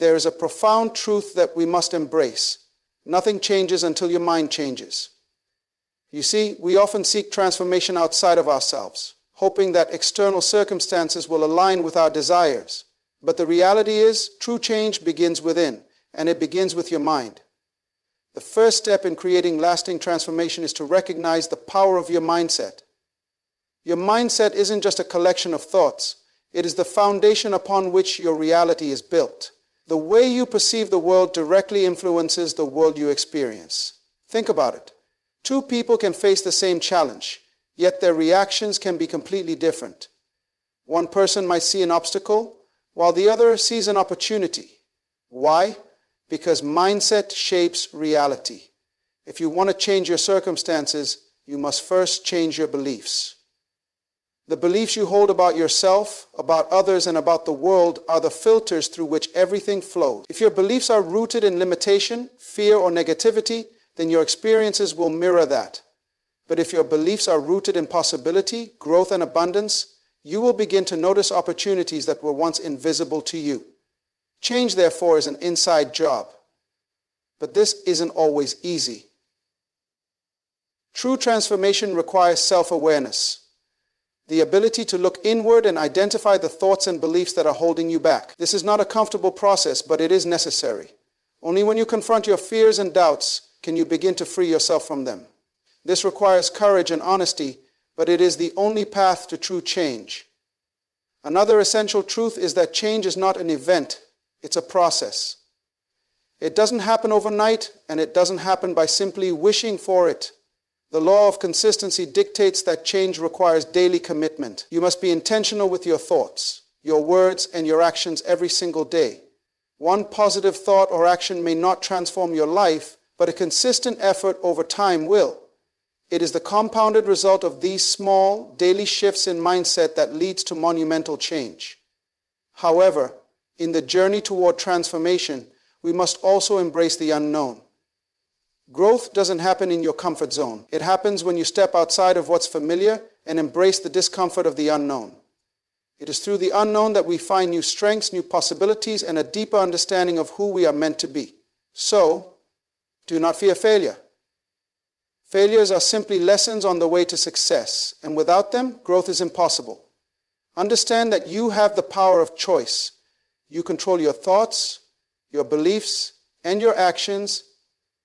there is a profound truth that we must embrace. Nothing changes until your mind changes. You see, we often seek transformation outside of ourselves, hoping that external circumstances will align with our desires. But the reality is, true change begins within, and it begins with your mind. The first step in creating lasting transformation is to recognize the power of your mindset. Your mindset isn't just a collection of thoughts. It is the foundation upon which your reality is built. The way you perceive the world directly influences the world you experience. Think about it. Two people can face the same challenge, yet their reactions can be completely different. One person might see an obstacle, while the other sees an opportunity. Why? Because mindset shapes reality. If you want to change your circumstances, you must first change your beliefs. The beliefs you hold about yourself, about others, and about the world are the filters through which everything flows. If your beliefs are rooted in limitation, fear, or negativity, then your experiences will mirror that. But if your beliefs are rooted in possibility, growth, and abundance, you will begin to notice opportunities that were once invisible to you. Change, therefore, is an inside job. But this isn't always easy. True transformation requires self-awareness, the ability to look inward and identify the thoughts and beliefs that are holding you back. This is not a comfortable process, but it is necessary. Only when you confront your fears and doubts can you begin to free yourself from them. This requires courage and honesty, but it is the only path to true change. Another essential truth is that change is not an event, it's a process. It doesn't happen overnight, and it doesn't happen by simply wishing for it. The law of consistency dictates that change requires daily commitment. You must be intentional with your thoughts, your words, and your actions every single day. One positive thought or action may not transform your life, but a consistent effort over time will. It is the compounded result of these small, daily shifts in mindset that leads to monumental change. However, in the journey toward transformation, we must also embrace the unknown. Growth doesn't happen in your comfort zone. It happens when you step outside of what's familiar and embrace the discomfort of the unknown. It is through the unknown that we find new strengths, new possibilities, and a deeper understanding of who we are meant to be. So, do not fear failure. Failures are simply lessons on the way to success, and without them, growth is impossible. Understand that you have the power of choice. You control your thoughts, your beliefs, and your actions.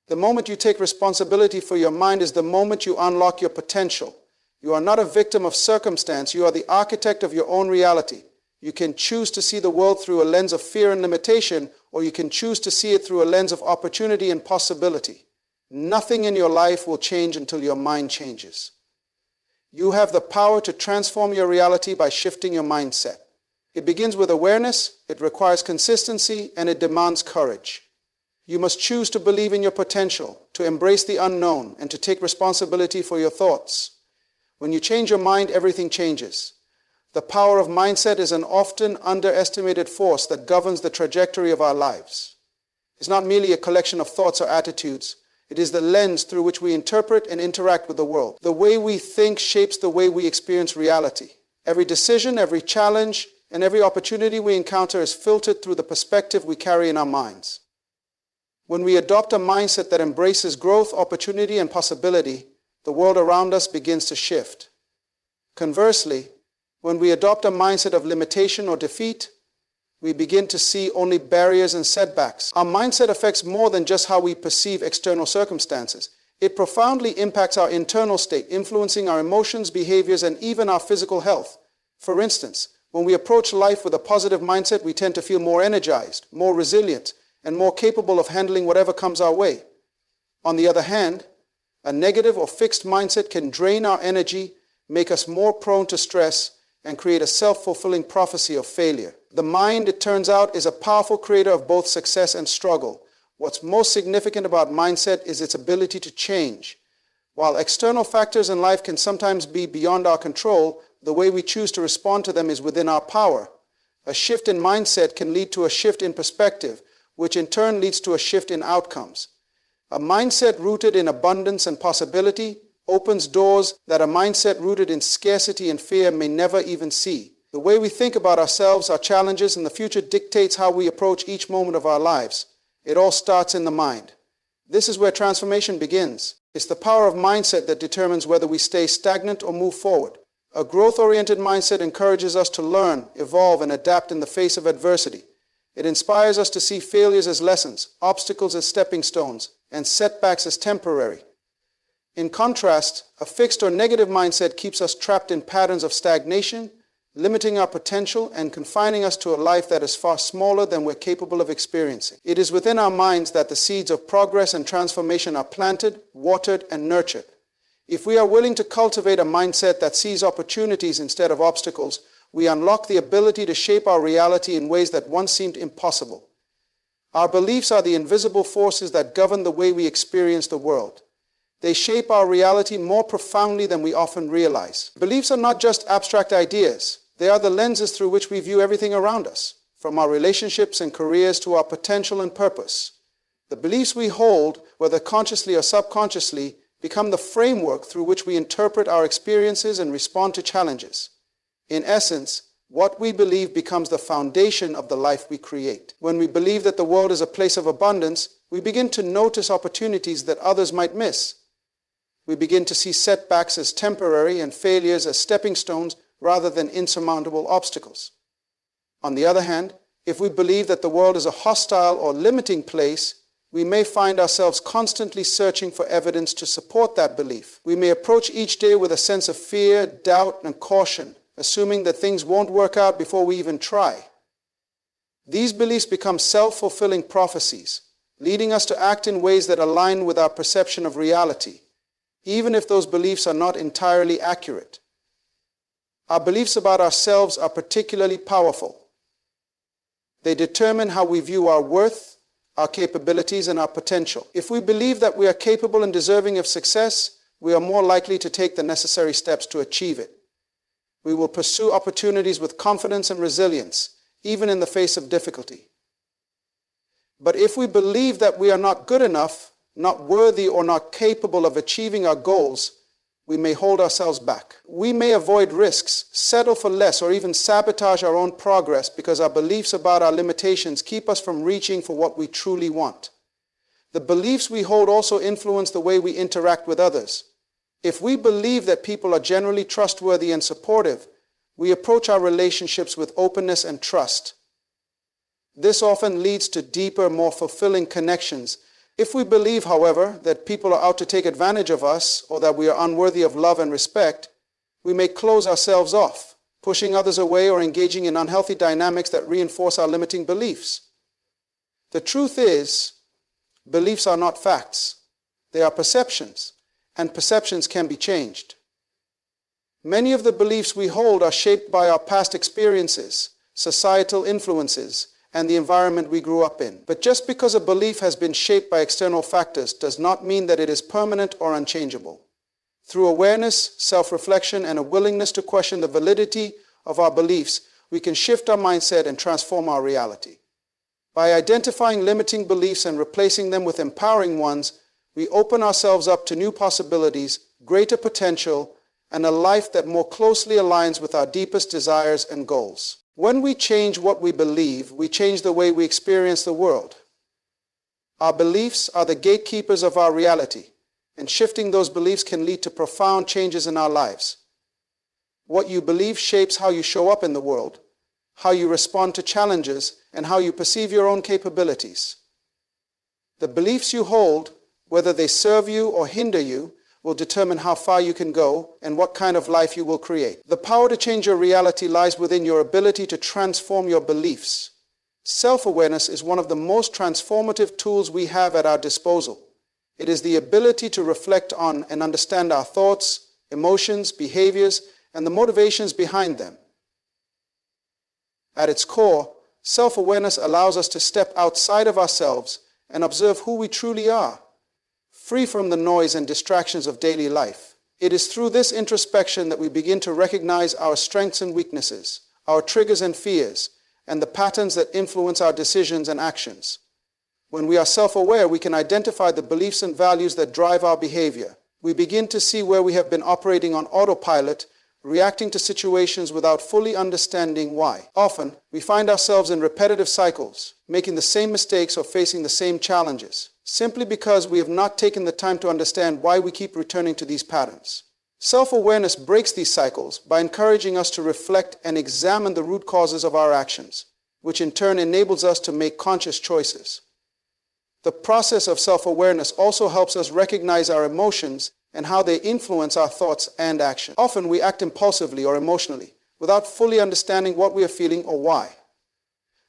The moment you take responsibility for your mind is the moment you unlock your potential. You are not a victim of circumstance. You are the architect of your own reality. You can choose to see the world through a lens of fear and limitation, or you can choose to see it through a lens of opportunity and possibility. Nothing in your life will change until your mind changes. You have the power to transform your reality by shifting your mindset. It begins with awareness, it requires consistency, and it demands courage. You must choose to believe in your potential, to embrace the unknown, and to take responsibility for your thoughts. When you change your mind, everything changes. The power of mindset is an often underestimated force that governs the trajectory of our lives. It's not merely a collection of thoughts or attitudes. It is the lens through which we interpret and interact with the world. The way we think shapes the way we experience reality. Every decision, every challenge, and every opportunity we encounter is filtered through the perspective we carry in our minds. When we adopt a mindset that embraces growth, opportunity, and possibility, the world around us begins to shift. Conversely, when we adopt a mindset of limitation or defeat, we begin to see only barriers and setbacks. Our mindset affects more than just how we perceive external circumstances. It profoundly impacts our internal state, influencing our emotions, behaviors, and even our physical health. For instance, when we approach life with a positive mindset, we tend to feel more energized, more resilient, and more capable of handling whatever comes our way. On the other hand, a negative or fixed mindset can drain our energy, make us more prone to stress, and create a self-fulfilling prophecy of failure. The mind, it turns out, is a powerful creator of both success and struggle. What's most significant about mindset is its ability to change. While external factors in life can sometimes be beyond our control, the way we choose to respond to them is within our power. A shift in mindset can lead to a shift in perspective, which in turn leads to a shift in outcomes. A mindset rooted in abundance and possibility opens doors that a mindset rooted in scarcity and fear may never even see. The way we think about ourselves, our challenges, and the future dictates how we approach each moment of our lives. It all starts in the mind. This is where transformation begins. It's the power of mindset that determines whether we stay stagnant or move forward. A growth-oriented mindset encourages us to learn, evolve, and adapt in the face of adversity. It inspires us to see failures as lessons, obstacles as stepping stones, and setbacks as temporary. In contrast, a fixed or negative mindset keeps us trapped in patterns of stagnation, limiting our potential and confining us to a life that is far smaller than we're capable of experiencing. It is within our minds that the seeds of progress and transformation are planted, watered, and nurtured. If we are willing to cultivate a mindset that sees opportunities instead of obstacles, we unlock the ability to shape our reality in ways that once seemed impossible. Our beliefs are the invisible forces that govern the way we experience the world. They shape our reality more profoundly than we often realize. Beliefs are not just abstract ideas. They are the lenses through which we view everything around us, from our relationships and careers to our potential and purpose. The beliefs we hold, whether consciously or subconsciously, become the framework through which we interpret our experiences and respond to challenges. In essence, what we believe becomes the foundation of the life we create. When we believe that the world is a place of abundance, we begin to notice opportunities that others might miss. We begin to see setbacks as temporary and failures as stepping stones rather than insurmountable obstacles. On the other hand, if we believe that the world is a hostile or limiting place, we may find ourselves constantly searching for evidence to support that belief. We may approach each day with a sense of fear, doubt, and caution, assuming that things won't work out before we even try. These beliefs become self-fulfilling prophecies, leading us to act in ways that align with our perception of reality, even if those beliefs are not entirely accurate. Our beliefs about ourselves are particularly powerful. They determine how we view our worth, our capabilities, and our potential. If we believe that we are capable and deserving of success, we are more likely to take the necessary steps to achieve it. We will pursue opportunities with confidence and resilience, even in the face of difficulty. But if we believe that we are not good enough, not worthy, or not capable of achieving our goals, we may hold ourselves back. We may avoid risks, settle for less, or even sabotage our own progress because our beliefs about our limitations keep us from reaching for what we truly want. The beliefs we hold also influence the way we interact with others. If we believe that people are generally trustworthy and supportive, we approach our relationships with openness and trust. This often leads to deeper, more fulfilling connections. If we believe, however, that people are out to take advantage of us or that we are unworthy of love and respect, we may close ourselves off, pushing others away or engaging in unhealthy dynamics that reinforce our limiting beliefs. The truth is, beliefs are not facts. They are perceptions, and perceptions can be changed. Many of the beliefs we hold are shaped by our past experiences, societal influences, and the environment we grew up in. But just because a belief has been shaped by external factors does not mean that it is permanent or unchangeable. Through awareness, self-reflection, and a willingness to question the validity of our beliefs, we can shift our mindset and transform our reality. By identifying limiting beliefs and replacing them with empowering ones, we open ourselves up to new possibilities, greater potential, and a life that more closely aligns with our deepest desires and goals. When we change what we believe, we change the way we experience the world. Our beliefs are the gatekeepers of our reality, and shifting those beliefs can lead to profound changes in our lives. What you believe shapes how you show up in the world, how you respond to challenges, and how you perceive your own capabilities. The beliefs you hold, whether they serve you or hinder you, will determine how far you can go and what kind of life you will create. The power to change your reality lies within your ability to transform your beliefs. Self-awareness is one of the most transformative tools we have at our disposal. It is the ability to reflect on and understand our thoughts, emotions, behaviors, and the motivations behind them. At its core, self-awareness allows us to step outside of ourselves and observe who we truly are, free from the noise and distractions of daily life. It is through this introspection that we begin to recognize our strengths and weaknesses, our triggers and fears, and the patterns that influence our decisions and actions. When we are self-aware, we can identify the beliefs and values that drive our behavior. We begin to see where we have been operating on autopilot, reacting to situations without fully understanding why. Often, we find ourselves in repetitive cycles, making the same mistakes or facing the same challenges, simply because we have not taken the time to understand why we keep returning to these patterns. Self-awareness breaks these cycles by encouraging us to reflect and examine the root causes of our actions, which in turn enables us to make conscious choices. The process of self-awareness also helps us recognize our emotions and how they influence our thoughts and actions. Often we act impulsively or emotionally, without fully understanding what we are feeling or why.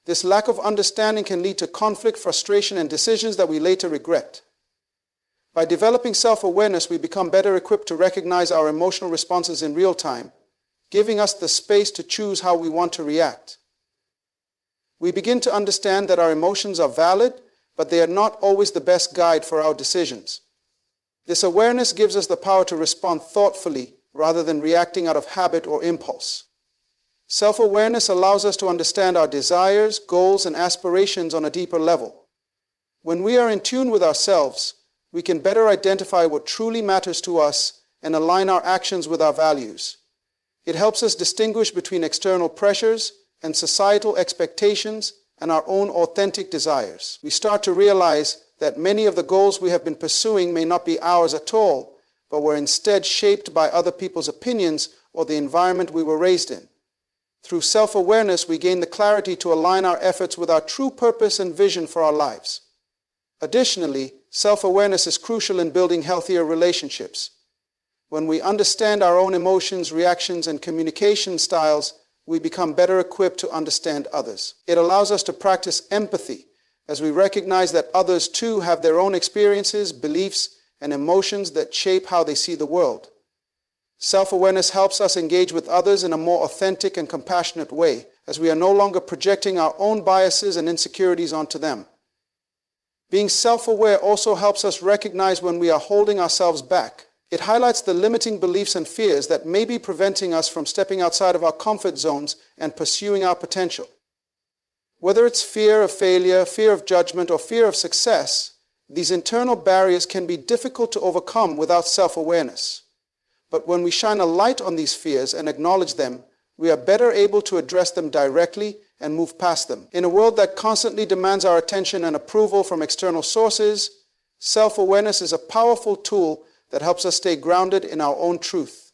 This lack of understanding can lead to conflict, frustration, and decisions that we later regret. By developing self-awareness, we become better equipped to recognize our emotional responses in real time, giving us the space to choose how we want to react. We begin to understand that our emotions are valid, but they are not always the best guide for our decisions. This awareness gives us the power to respond thoughtfully rather than reacting out of habit or impulse. Self-awareness allows us to understand our desires, goals, and aspirations on a deeper level. When we are in tune with ourselves, we can better identify what truly matters to us and align our actions with our values. It helps us distinguish between external pressures and societal expectations and our own authentic desires. We start to realize that many of the goals we have been pursuing may not be ours at all, but were instead shaped by other people's opinions or the environment we were raised in. Through self-awareness, we gain the clarity to align our efforts with our true purpose and vision for our lives. Additionally, self-awareness is crucial in building healthier relationships. When we understand our own emotions, reactions, and communication styles, we become better equipped to understand others. It allows us to practice empathy, as we recognize that others too have their own experiences, beliefs, and emotions that shape how they see the world. Self-awareness helps us engage with others in a more authentic and compassionate way, as we are no longer projecting our own biases and insecurities onto them. Being self-aware also helps us recognize when we are holding ourselves back. It highlights the limiting beliefs and fears that may be preventing us from stepping outside of our comfort zones and pursuing our potential. Whether it's fear of failure, fear of judgment, or fear of success, these internal barriers can be difficult to overcome without self-awareness. But when we shine a light on these fears and acknowledge them, we are better able to address them directly and move past them. In a world that constantly demands our attention and approval from external sources, self-awareness is a powerful tool that helps us stay grounded in our own truth.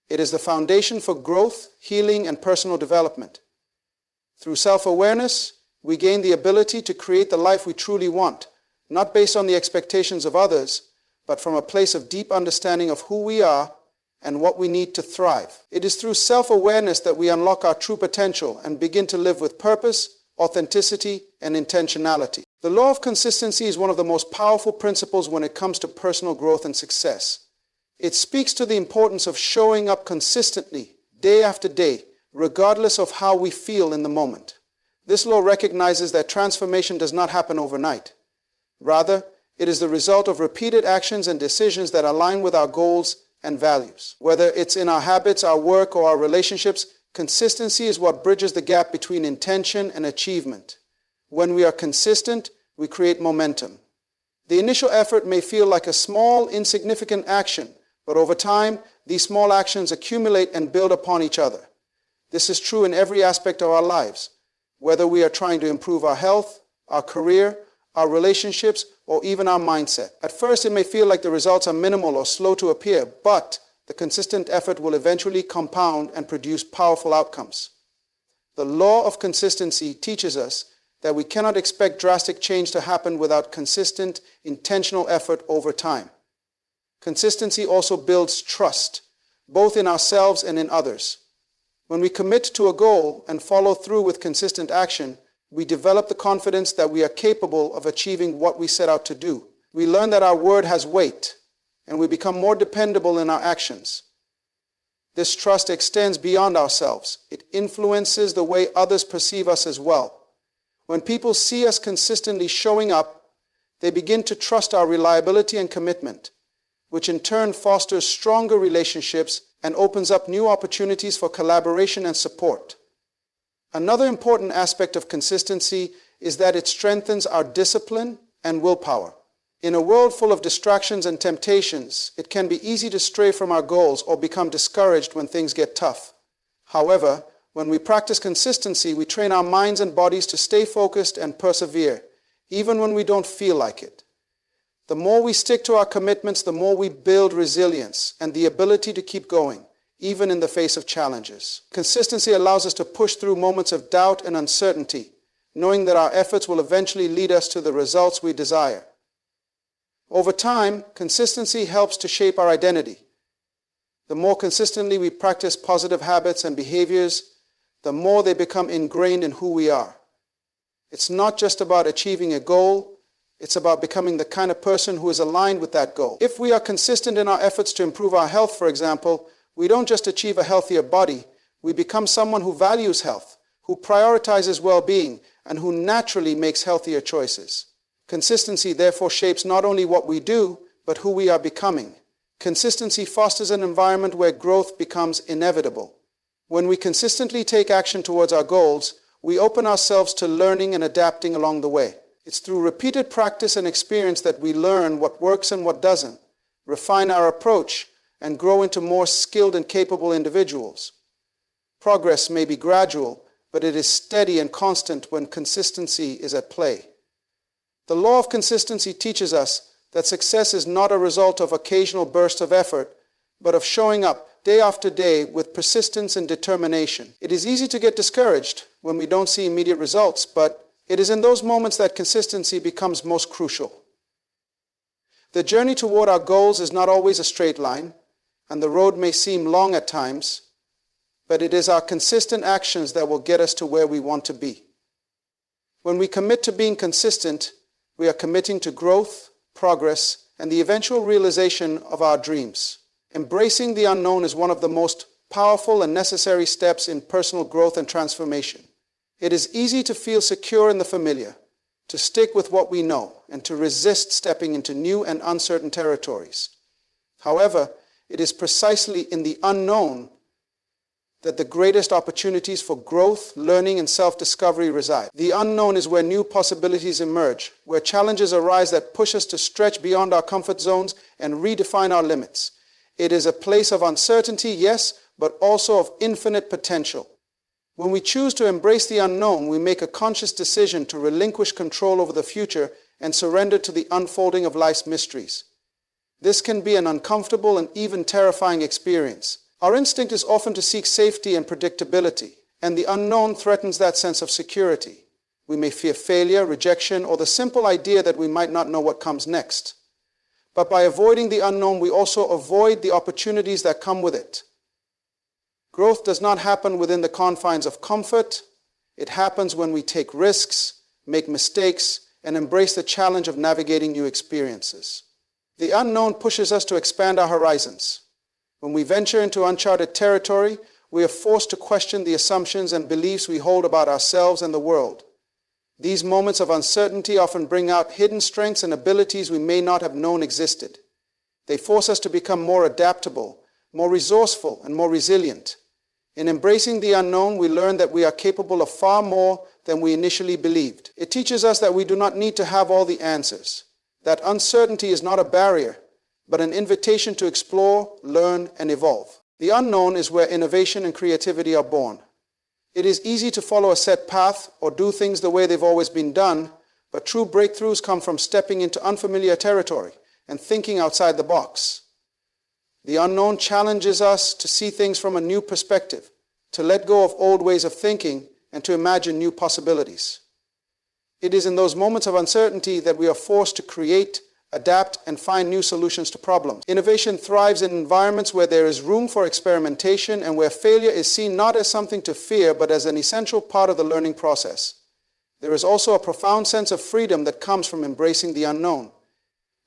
It is the foundation for growth, healing, and personal development. Through self-awareness, we gain the ability to create the life we truly want, not based on the expectations of others, but from a place of deep understanding of who we are and what we need to thrive. It is through self-awareness that we unlock our true potential and begin to live with purpose, authenticity, and intentionality. The law of consistency is one of the most powerful principles when it comes to personal growth and success. It speaks to the importance of showing up consistently, day after day, regardless of how we feel in the moment. This law recognizes that transformation does not happen overnight. Rather, it is the result of repeated actions and decisions that align with our goals and values. Whether it's in our habits, our work, or our relationships, consistency is what bridges the gap between intention and achievement. When we are consistent, we create momentum. The initial effort may feel like a small, insignificant action, but over time, these small actions accumulate and build upon each other. This is true in every aspect of our lives, whether we are trying to improve our health, our career, our relationships, or even our mindset. At first, it may feel like the results are minimal or slow to appear, but the consistent effort will eventually compound and produce powerful outcomes. The law of consistency teaches us that we cannot expect drastic change to happen without consistent, intentional effort over time. Consistency also builds trust, both in ourselves and in others. When we commit to a goal and follow through with consistent action, we develop the confidence that we are capable of achieving what we set out to do. We learn that our word has weight, and we become more dependable in our actions. This trust extends beyond ourselves. It influences the way others perceive us as well. When people see us consistently showing up, they begin to trust our reliability and commitment, which in turn fosters stronger relationships and opens up new opportunities for collaboration and support. Another important aspect of consistency is that it strengthens our discipline and willpower. In a world full of distractions and temptations, it can be easy to stray from our goals or become discouraged when things get tough. However, when we practice consistency, we train our minds and bodies to stay focused and persevere, even when we don't feel like it. The more we stick to our commitments, the more we build resilience and the ability to keep going, even in the face of challenges. Consistency allows us to push through moments of doubt and uncertainty, knowing that our efforts will eventually lead us to the results we desire. Over time, consistency helps to shape our identity. The more consistently we practice positive habits and behaviors, the more they become ingrained in who we are. It's not just about achieving a goal, it's about becoming the kind of person who is aligned with that goal. If we are consistent in our efforts to improve our health, for example, we don't just achieve a healthier body, we become someone who values health, who prioritizes well-being, and who naturally makes healthier choices. Consistency therefore shapes not only what we do, but who we are becoming. Consistency fosters an environment where growth becomes inevitable. When we consistently take action towards our goals, we open ourselves to learning and adapting along the way. It's through repeated practice and experience that we learn what works and what doesn't, refine our approach, and grow into more skilled and capable individuals. Progress may be gradual, but it is steady and constant when consistency is at play. The law of consistency teaches us that success is not a result of occasional bursts of effort, but of showing up day after day with persistence and determination. It is easy to get discouraged when we don't see immediate results, but it is in those moments that consistency becomes most crucial. The journey toward our goals is not always a straight line, and the road may seem long at times, but it is our consistent actions that will get us to where we want to be. When we commit to being consistent, we are committing to growth, progress, and the eventual realization of our dreams. Embracing the unknown is one of the most powerful and necessary steps in personal growth and transformation. It is easy to feel secure in the familiar, to stick with what we know, and to resist stepping into new and uncertain territories. However, it is precisely in the unknown that the greatest opportunities for growth, learning, and self-discovery reside. The unknown is where new possibilities emerge, where challenges arise that push us to stretch beyond our comfort zones and redefine our limits. It is a place of uncertainty, yes, but also of infinite potential. When we choose to embrace the unknown, we make a conscious decision to relinquish control over the future and surrender to the unfolding of life's mysteries. This can be an uncomfortable and even terrifying experience. Our instinct is often to seek safety and predictability, and the unknown threatens that sense of security. We may fear failure, rejection, or the simple idea that we might not know what comes next. But by avoiding the unknown, we also avoid the opportunities that come with it. Growth does not happen within the confines of comfort. It happens when we take risks, make mistakes, and embrace the challenge of navigating new experiences. The unknown pushes us to expand our horizons. When we venture into uncharted territory, we are forced to question the assumptions and beliefs we hold about ourselves and the world. These moments of uncertainty often bring out hidden strengths and abilities we may not have known existed. They force us to become more adaptable, more resourceful, and more resilient. In embracing the unknown, we learn that we are capable of far more than we initially believed. It teaches us that we do not need to have all the answers, that uncertainty is not a barrier, but an invitation to explore, learn, and evolve. The unknown is where innovation and creativity are born. It is easy to follow a set path or do things the way they've always been done, but true breakthroughs come from stepping into unfamiliar territory and thinking outside the box. The unknown challenges us to see things from a new perspective, to let go of old ways of thinking, and to imagine new possibilities. It is in those moments of uncertainty that we are forced to create, adapt, and find new solutions to problems. Innovation thrives in environments where there is room for experimentation and where failure is seen not as something to fear, but as an essential part of the learning process. There is also a profound sense of freedom that comes from embracing the unknown.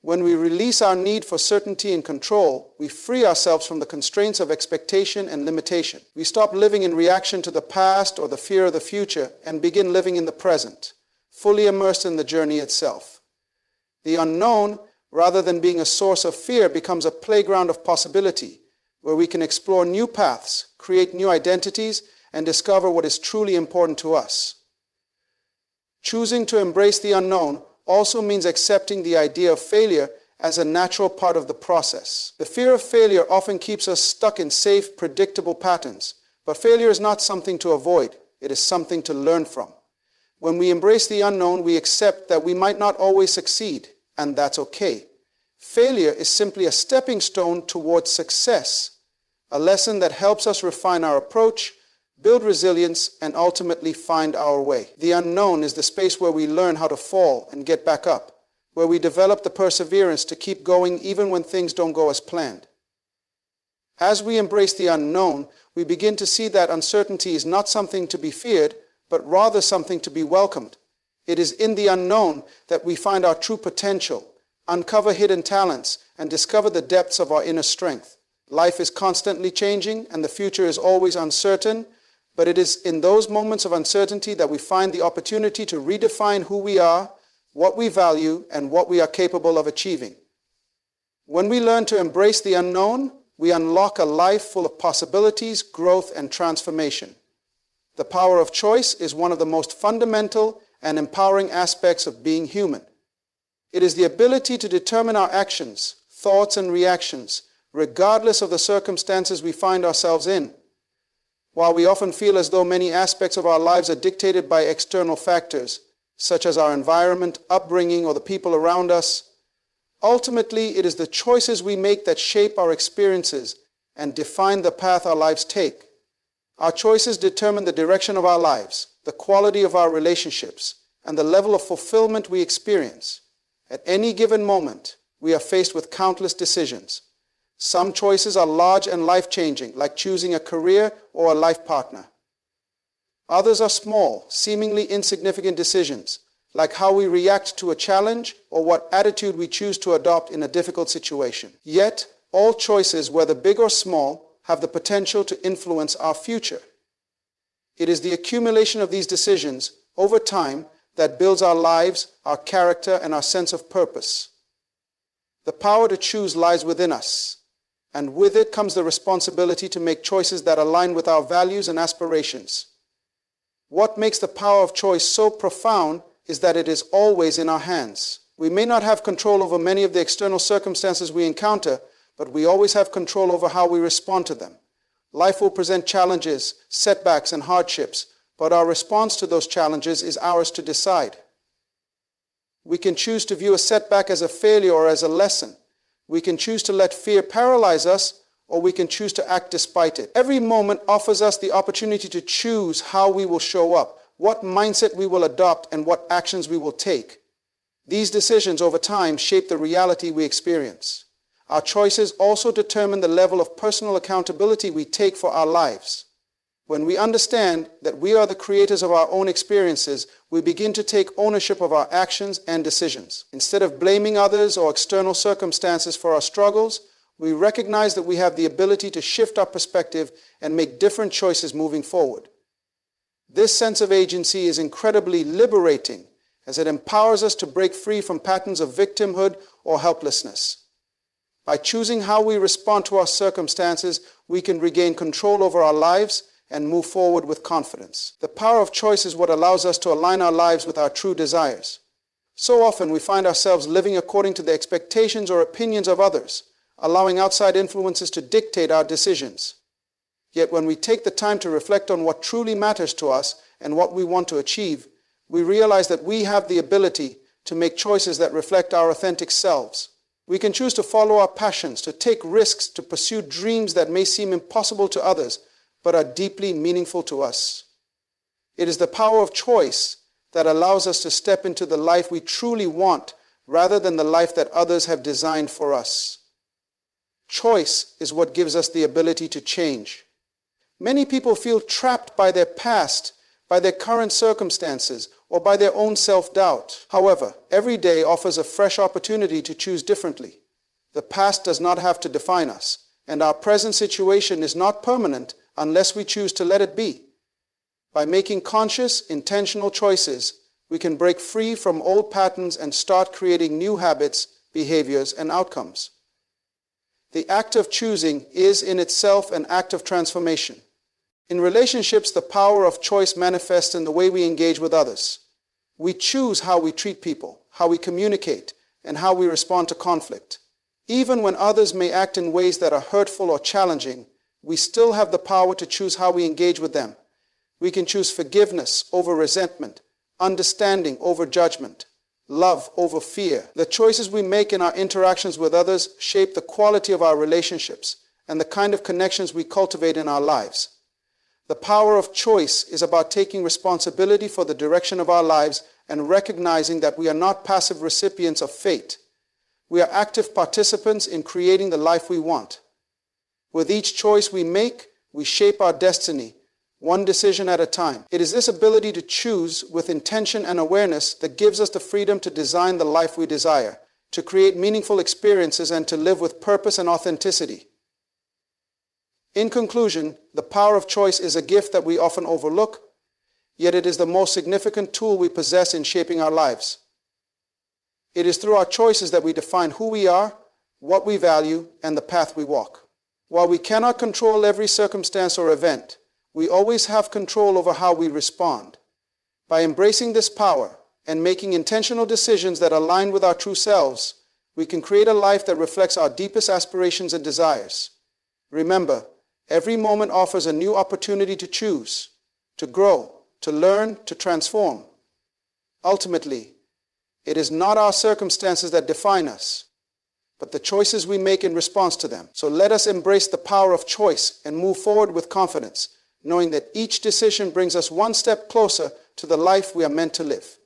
When we release our need for certainty and control, we free ourselves from the constraints of expectation and limitation. We stop living in reaction to the past or the fear of the future and begin living in the present, fully immersed in the journey itself. The unknown, rather than being a source of fear, becomes a playground of possibility, where we can explore new paths, create new identities, and discover what is truly important to us. Choosing to embrace the unknown also means accepting the idea of failure as a natural part of the process. The fear of failure often keeps us stuck in safe, predictable patterns, but failure is not something to avoid, it is something to learn from. When we embrace the unknown, we accept that we might not always succeed, and that's okay. Failure is simply a stepping stone towards success, a lesson that helps us refine our approach, build resilience, and ultimately find our way. The unknown is the space where we learn how to fall and get back up, where we develop the perseverance to keep going even when things don't go as planned. As we embrace the unknown, we begin to see that uncertainty is not something to be feared, but rather something to be welcomed. It is in the unknown that we find our true potential, uncover hidden talents, and discover the depths of our inner strength. Life is constantly changing, and the future is always uncertain, but it is in those moments of uncertainty that we find the opportunity to redefine who we are, what we value, and what we are capable of achieving. When we learn to embrace the unknown, we unlock a life full of possibilities, growth, and transformation. The power of choice is one of the most fundamental and empowering aspects of being human. It is the ability to determine our actions, thoughts, and reactions, regardless of the circumstances we find ourselves in. While we often feel as though many aspects of our lives are dictated by external factors, such as our environment, upbringing, or the people around us, ultimately it is the choices we make that shape our experiences and define the path our lives take. Our choices determine the direction of our lives, the quality of our relationships, and the level of fulfillment we experience. At any given moment, we are faced with countless decisions. Some choices are large and life-changing, like choosing a career or a life partner. Others are small, seemingly insignificant decisions, like how we react to a challenge or what attitude we choose to adopt in a difficult situation. Yet, all choices, whether big or small, have the potential to influence our future. It is the accumulation of these decisions over time that builds our lives, our character, and our sense of purpose. The power to choose lies within us, and with it comes the responsibility to make choices that align with our values and aspirations. What makes the power of choice so profound is that it is always in our hands. We may not have control over many of the external circumstances we encounter, but we always have control over how we respond to them. Life will present challenges, setbacks, and hardships, but our response to those challenges is ours to decide. We can choose to view a setback as a failure or as a lesson. We can choose to let fear paralyze us, or we can choose to act despite it. Every moment offers us the opportunity to choose how we will show up, what mindset we will adopt, and what actions we will take. These decisions over time shape the reality we experience. Our choices also determine the level of personal accountability we take for our lives. When we understand that we are the creators of our own experiences, we begin to take ownership of our actions and decisions. Instead of blaming others or external circumstances for our struggles, we recognize that we have the ability to shift our perspective and make different choices moving forward. This sense of agency is incredibly liberating, as it empowers us to break free from patterns of victimhood or helplessness. By choosing how we respond to our circumstances, we can regain control over our lives and move forward with confidence. The power of choice is what allows us to align our lives with our true desires. So often we find ourselves living according to the expectations or opinions of others, allowing outside influences to dictate our decisions. Yet when we take the time to reflect on what truly matters to us and what we want to achieve, we realize that we have the ability to make choices that reflect our authentic selves. We can choose to follow our passions, to take risks, to pursue dreams that may seem impossible to others, but are deeply meaningful to us. It is the power of choice that allows us to step into the life we truly want, rather than the life that others have designed for us. Choice is what gives us the ability to change. Many people feel trapped by their past, by their current circumstances, or by their own self-doubt. However, every day offers a fresh opportunity to choose differently. The past does not have to define us, and our present situation is not permanent unless we choose to let it be. By making conscious, intentional choices, we can break free from old patterns and start creating new habits, behaviors, and outcomes. The act of choosing is in itself an act of transformation. In relationships, the power of choice manifests in the way we engage with others. We choose how we treat people, how we communicate, and how we respond to conflict. Even when others may act in ways that are hurtful or challenging, we still have the power to choose how we engage with them. We can choose forgiveness over resentment, understanding over judgment, love over fear. The choices we make in our interactions with others shape the quality of our relationships and the kind of connections we cultivate in our lives. The power of choice is about taking responsibility for the direction of our lives and recognizing that we are not passive recipients of fate. We are active participants in creating the life we want. With each choice we make, we shape our destiny, one decision at a time. It is this ability to choose with intention and awareness that gives us the freedom to design the life we desire, to create meaningful experiences, and to live with purpose and authenticity. In conclusion, the power of choice is a gift that we often overlook, yet it is the most significant tool we possess in shaping our lives. It is through our choices that we define who we are, what we value, and the path we walk. While we cannot control every circumstance or event, we always have control over how we respond. By embracing this power and making intentional decisions that align with our true selves, we can create a life that reflects our deepest aspirations and desires. Remember, every moment offers a new opportunity to choose, to grow, to learn, to transform. Ultimately, it is not our circumstances that define us, but the choices we make in response to them. So let us embrace the power of choice and move forward with confidence, knowing that each decision brings us one step closer to the life we are meant to live.